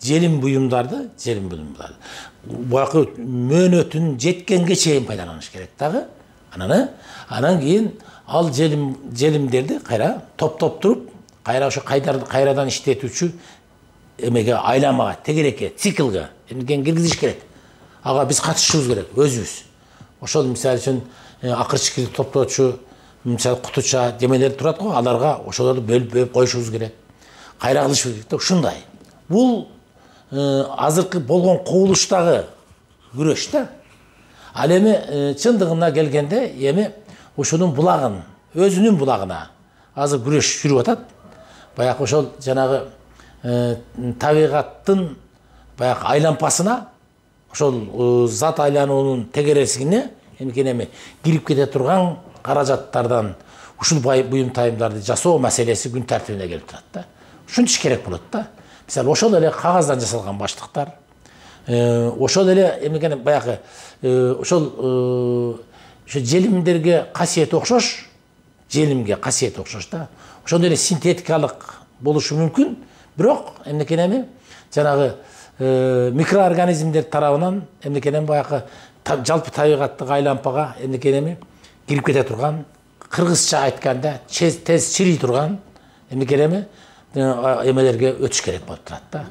желим буюмдарды убакыт мөөнөтүн жеткенге чейин пайдаланыш керек дагы. Анан кийин ал желимдерди кайра топтоп туруп, кайра ошо кайрадан иштетүүчү эмеге, айланмага, тегерекке, циклга киргизиш керек. Ага биз катышышыбыз керек, өзүбүз. Ошол мисалы үчүн акырчы топтоочу, мисалы кутуча демелер турат го, аларга ошолорду бөлүп коюшубуз керек. Кайра кылышыбыз керек. Ушундай. Бул азыркы болгон кубулуштагы күрөш да. Ал эми чындыгына келгенде эми ушунун булагын, өзүнүн булагына азыр күрөш жүрүп атат. Баягы ошол жанагы табигаттын баягы айланпасына, ошол зат айлануунун тегересине эми кирип кете турган каражаттардан ушул буюм тайымдарды жасоо маселеси күн тартибине келип турат да. Ушинтиш керек болот да. Мисалы ошол эле кагаздан жасалган баштыктар, ошол эле эмнекени баягы ошол желимдерге касиети окшош, желимге касиети окшош да. Ошондой эле синтетикалык болушу мүмкүн, бирок эмнекени жанагы микроорганизмдер тарабынан эмнекени баягы жалпы табигаттык айланпага эмнекени кирип кете турган, кыргызча айтканда тез чирий турган эмнекени эмелерге өтүш керек болуп турат да.